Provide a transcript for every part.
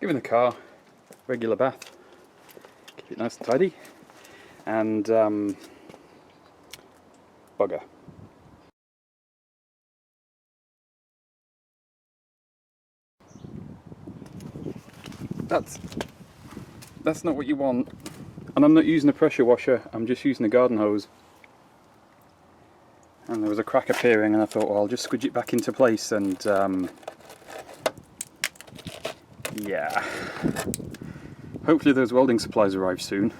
Giving the car regular bath, keep it nice and tidy, and bugger. That's not what you want. And I'm not using a pressure washer, I'm just using a garden hose. And there was a crack appearing and I thought, well, I'll just squidge it back into place and yeah. Hopefully those welding supplies arrive soon.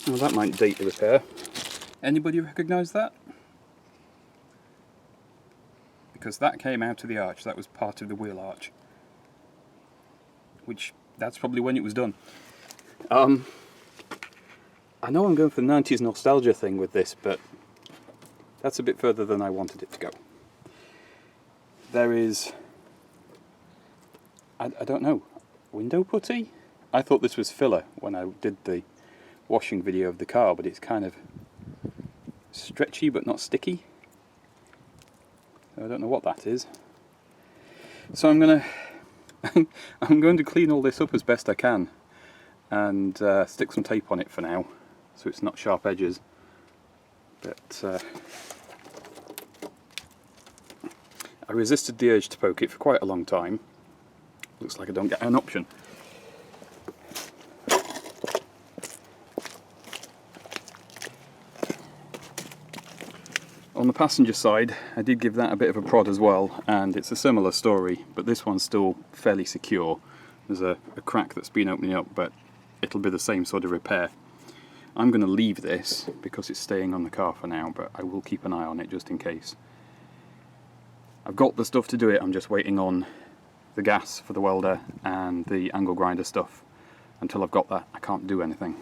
Well, that might date the repair. Anybody recognise that? Because that came out of the arch, that was part of the wheel arch. Which, that's probably when it was done. I know I'm going for the 90s nostalgia thing with this, but that's a bit further than I wanted it to go. There is, I don't know, window putty? I thought this was filler when I did the washing video of the car, but it's kind of stretchy but not sticky. So I don't know what that is. So I'm going to clean all this up as best I can and stick some tape on it for now, so it's not sharp edges. But I resisted the urge to poke it for quite a long time. Looks like I don't get an option. On the passenger side, I did give that a bit of a prod as well, and it's a similar story, but this one's still fairly secure. There's a crack that's been opening up, but it'll be the same sort of repair. I'm going to leave this because it's staying on the car for now, but I will keep an eye on it just in case. I've got the stuff to do it, I'm just waiting on the gas for the welder and the angle grinder stuff. Until I've got that, I can't do anything.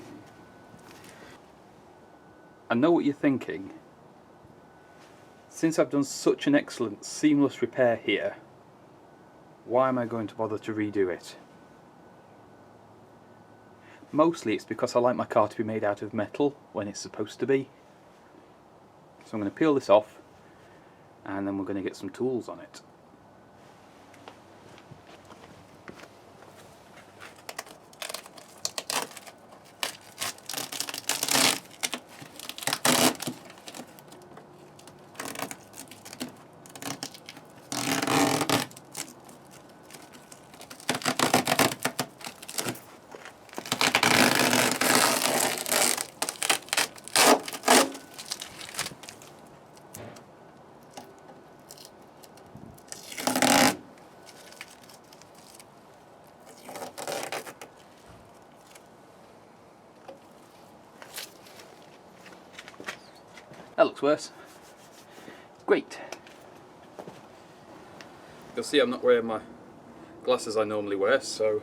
I know what you're thinking. Since I've done such an excellent seamless repair here, why am I going to bother to redo it? Mostly it's because I like my car to be made out of metal when it's supposed to be. So I'm going to peel this off and then we're going to get some tools on it. That looks worse. Great. You'll see I'm not wearing my glasses I normally wear, so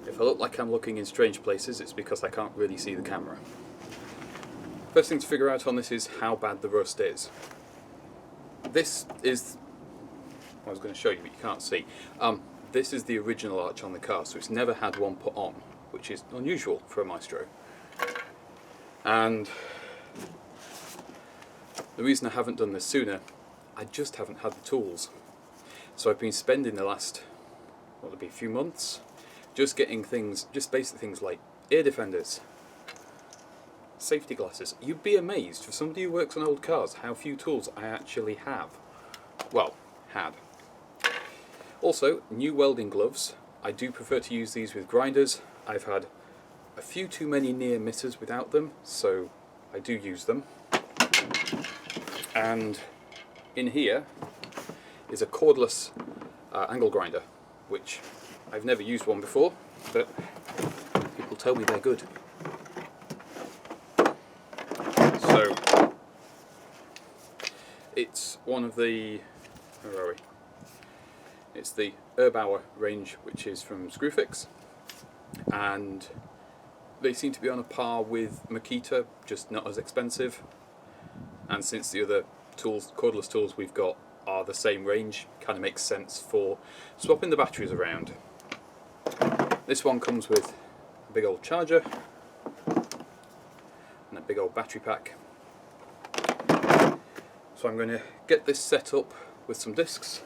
if I look like I'm looking in strange places, it's because I can't really see the camera. First thing to figure out on this is how bad the rust is. This is, I was going to show you but you can't see. This is the original arch on the car, so it's never had one put on, which is unusual for a Maestro. And the reason I haven't done this sooner, I just haven't had the tools. So I've been spending the last, what would be, a few months, just getting things, just basic things like ear defenders, safety glasses. You'd be amazed, for somebody who works on old cars, how few tools I actually have. Well, had. Also, new welding gloves. I do prefer to use these with grinders. I've had a few too many near misses without them, so I do use them. And in here is a cordless angle grinder, which I've never used one before, but people tell me they're good. So it's one of the, where are we? It's the Erbauer range, which is from Screwfix, and they seem to be on a par with Makita, just not as expensive. And since the other tools, cordless tools we've got are the same range, kind of makes sense for swapping the batteries around. This one comes with a big old charger and a big old battery pack, So I'm going to get this set up with some discs,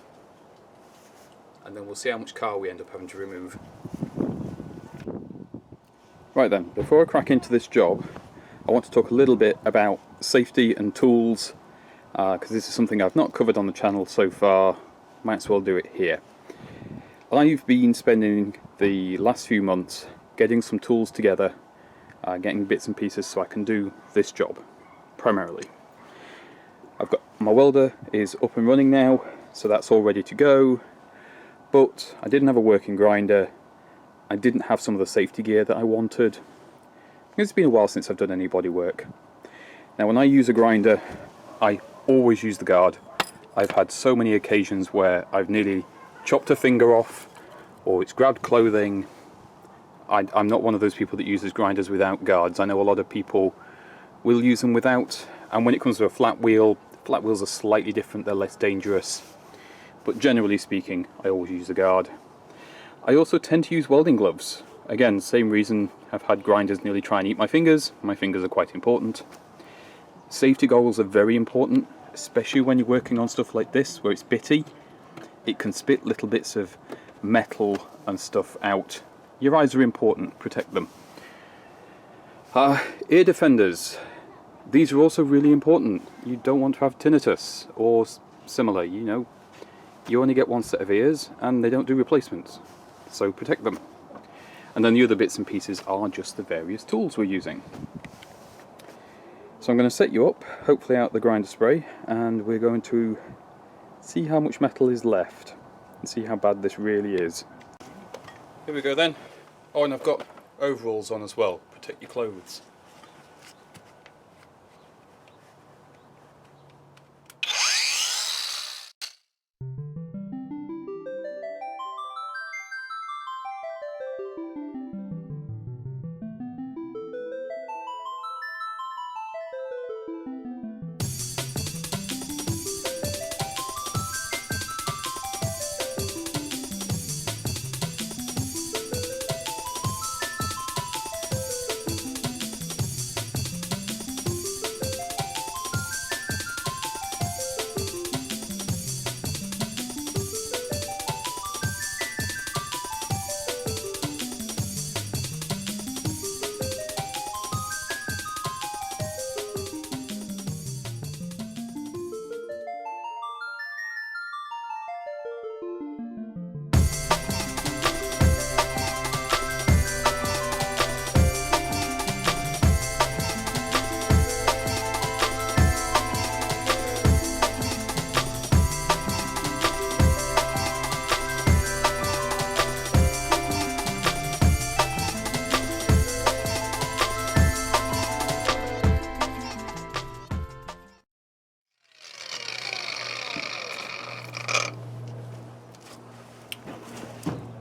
and then we'll see how much car we end up having to remove. Right then, before I crack into this job, I want to talk a little bit about safety and tools, because this is something I've not covered on the channel so far. Might as well do it here. I've been spending the last few months getting some tools together, getting bits and pieces so I can do this job, primarily. I've got my welder is up and running now, so that's all ready to go, but I didn't have a working grinder. I didn't have some of the safety gear that I wanted. It's been a while since I've done any body work. Now when I use a grinder, I always use the guard. I've had so many occasions where I've nearly chopped a finger off, or it's grabbed clothing. I'm not one of those people that uses grinders without guards. I know a lot of people will use them without, and when it comes to a flat wheels are slightly different, they're less dangerous. But generally speaking, I always use a guard. I also tend to use welding gloves. Again, same reason. I've had grinders nearly try and eat my fingers. My fingers are quite important. Safety goggles are very important, especially when you're working on stuff like this, where it's bitty. It can spit little bits of metal and stuff out. Your eyes are important, protect them. Ear defenders. These are also really important. You don't want to have tinnitus or similar, you know. You only get one set of ears and they don't do replacements, so protect them. And then the other bits and pieces are just the various tools we're using. So I'm going to set you up, hopefully out the grinder spray, and we're going to see how much metal is left and see how bad this really is. Here we go then. Oh, and I've got overalls on as well, protect your clothes.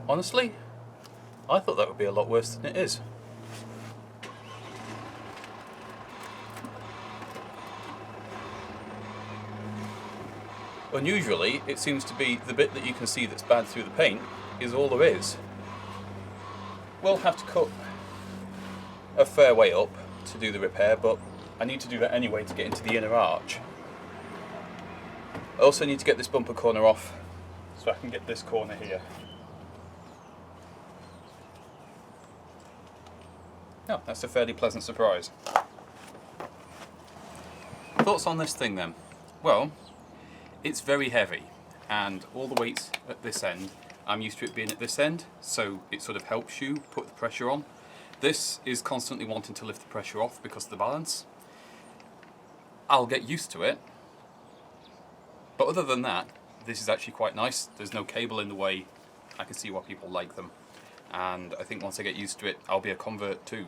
Honestly, I thought that would be a lot worse than it is. Unusually, it seems to be the bit that you can see that's bad through the paint is all there is. We'll have to cut a fair way up to do the repair, but I need to do that anyway to get into the inner arch. I also need to get this bumper corner off so I can get this corner here. Oh, that's a fairly pleasant surprise. Thoughts on this thing then? Well, it's very heavy, and all the weight's at this end. I'm used to it being at this end, so it sort of helps you put the pressure on. This is constantly wanting to lift the pressure off because of the balance. I'll get used to it, but other than that, this is actually quite nice. There's no cable in the way. I can see why people like them. And I think once I get used to it, I'll be a convert too.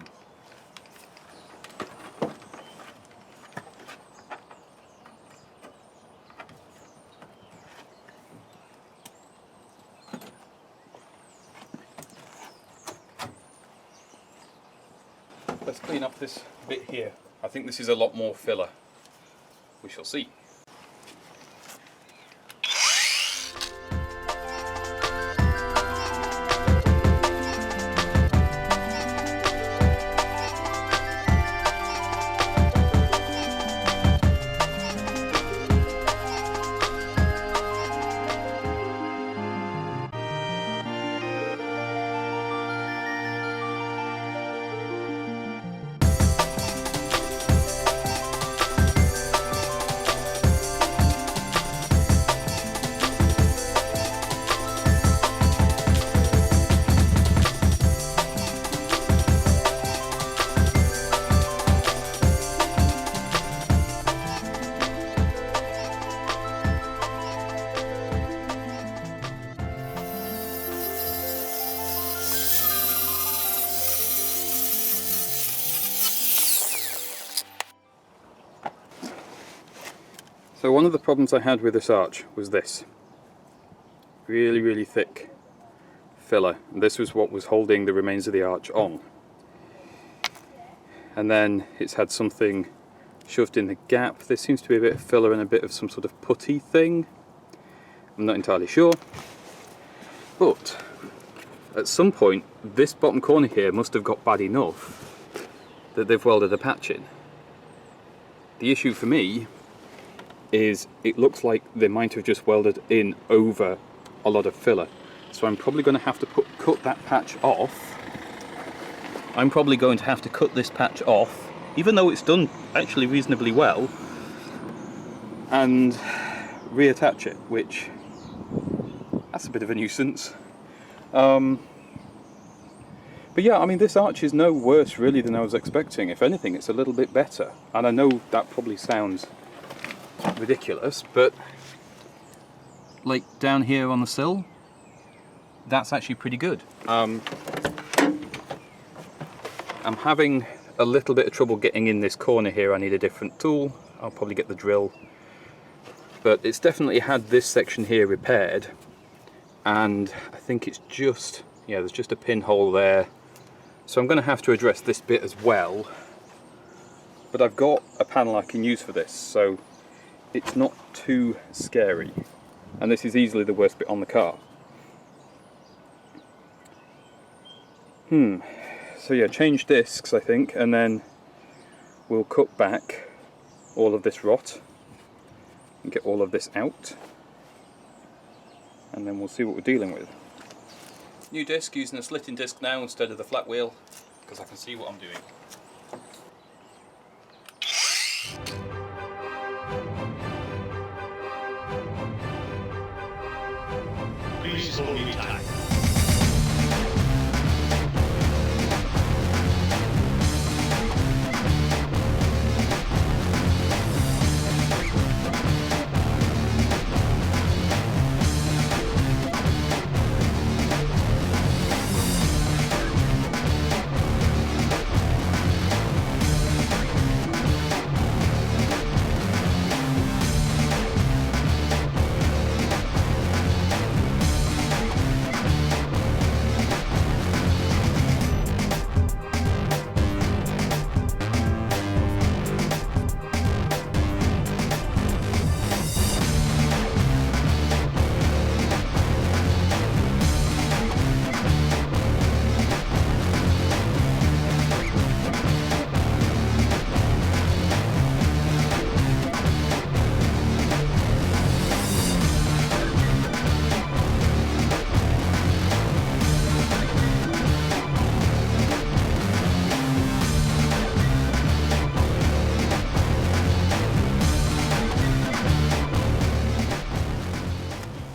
Let's clean up this bit here. I think this is a lot more filler. We shall see. So one of the problems I had with this arch was this. Really, really thick filler. And this was what was holding the remains of the arch on. And then it's had something shoved in the gap. There seems to be a bit of filler and a bit of some sort of putty thing. I'm not entirely sure. But at some point, this bottom corner here must have got bad enough that they've welded a patch in. The issue for me is it looks like they might have just welded in over a lot of filler. So I'm probably going to have to cut that patch off. I'm probably going to have to cut this patch off, even though it's done actually reasonably well, and reattach it, which that's a bit of a nuisance. But yeah, I mean, this arch is no worse really than I was expecting. If anything, it's a little bit better. And I know that probably sounds ridiculous, but like down here on the sill, that's actually pretty good. I'm having a little bit of trouble getting in this corner here. I need a different tool. I'll probably get the drill. But it's definitely had this section here repaired. And I think it's just, yeah, there's just a pinhole there. So I'm going to have to address this bit as well. But I've got a panel I can use for this, so it's not too scary. And this is easily the worst bit on the car. So yeah, change discs I think, and then we'll cut back all of this rot and get all of this out. And then we'll see what we're dealing with. New disc, using a slitting disc now instead of the flat wheel, because I can see what I'm doing. Please hold me tight.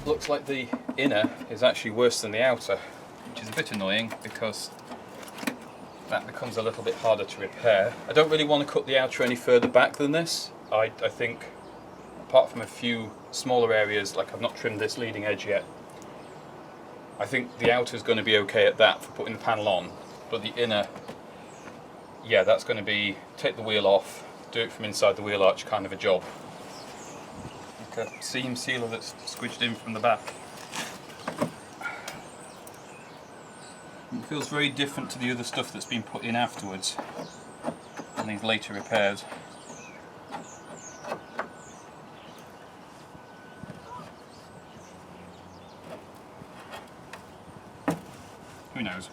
Looks like the inner is actually worse than the outer, which is a bit annoying because that becomes a little bit harder to repair. I don't really want to cut the outer any further back than this. I think, apart from a few smaller areas, like I've not trimmed this leading edge yet, I think the outer is going to be okay at that for putting the panel on, but the inner, yeah, that's going to be take the wheel off, do it from inside the wheel arch kind of a job. Like a seam sealer that's squidged in from the back. It feels very different to the other stuff that's been put in afterwards and these later repairs. Who knows?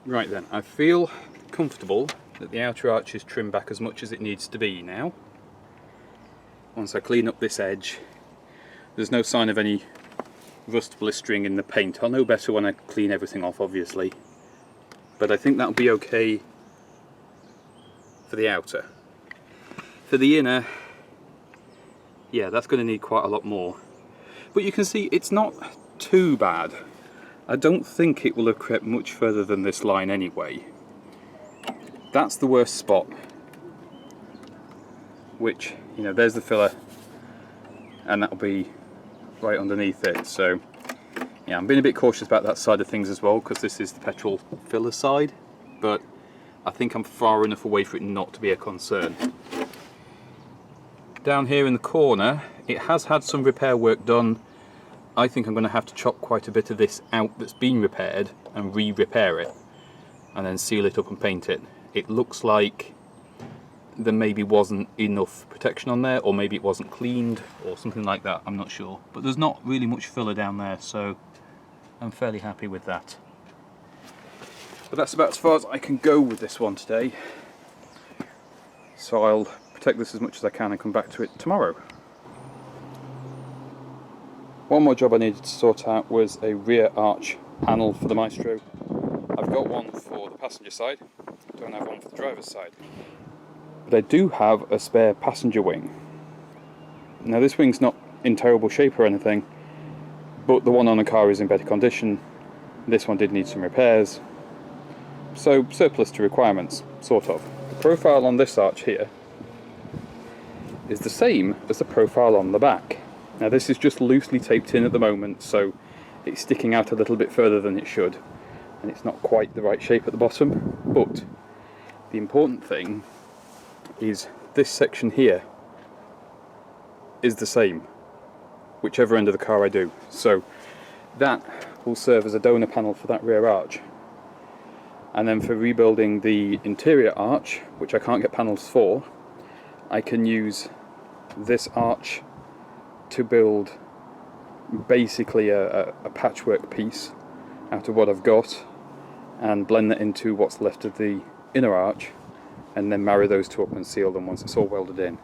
Right then, I feel comfortable that the outer arch is trimmed back as much as it needs to be now. Once I clean up this edge, there's no sign of any rust blistering in the paint. I'll know better when I clean everything off, obviously, but I think that'll be okay for the outer. For the inner, yeah, that's going to need quite a lot more, but you can see it's not too bad. I don't think it will have crept much further than this line anyway. That's the worst spot, which, you know, there's the filler, and that'll be right underneath it. So yeah, I'm being a bit cautious about that side of things as well, because this is the petrol filler side, but I think I'm far enough away for it not to be a concern. Down here in the corner, it has had some repair work done. I think I'm going to have to chop quite a bit of this out that's been repaired and re-repair it, and then seal it up and paint it. It looks like there maybe wasn't enough protection on there, or maybe it wasn't cleaned or something like that, I'm not sure. But there's not really much filler down there, so I'm fairly happy with that. But that's about as far as I can go with this one today. So I'll protect this as much as I can and come back to it tomorrow. One more job I needed to sort out was a rear arch panel for the Maestro. I've got one for the passenger side, don't have one for the driver's side. But I do have a spare passenger wing. Now this wing's not in terrible shape or anything, but the one on the car is in better condition. This one did need some repairs, so surplus to requirements, sort of. The profile on this arch here is the same as the profile on the back. Now this is just loosely taped in at the moment, so it's sticking out a little bit further than it should, and it's not quite the right shape at the bottom. But the important thing is this section here is the same, whichever end of the car I do. So that will serve as a donor panel for that rear arch. And then for rebuilding the interior arch, which I can't get panels for, I can use this arch to build basically a patchwork piece out of what I've got, and blend that into what's left of the inner arch, and then marry those two up and seal them once it's all welded in.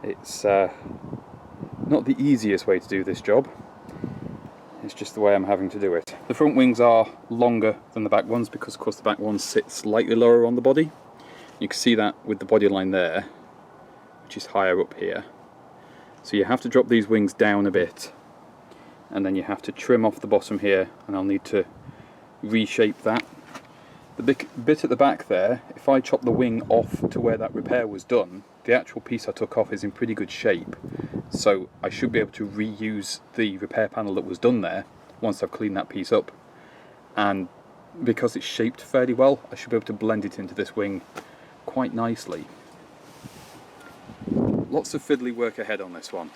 It's not the easiest way to do this job, it's just the way I'm having to do it. The front wings are longer than the back ones because of course the back one sits slightly lower on the body. You can see that with the body line there, which is higher up here. So you have to drop these wings down a bit, and then you have to trim off the bottom here, and I'll need to reshape that. The bit at the back there, if I chop the wing off to where that repair was done, the actual piece I took off is in pretty good shape, so I should be able to reuse the repair panel that was done there once I've cleaned that piece up. And because it's shaped fairly well, I should be able to blend it into this wing quite nicely. Lots of fiddly work ahead on this one.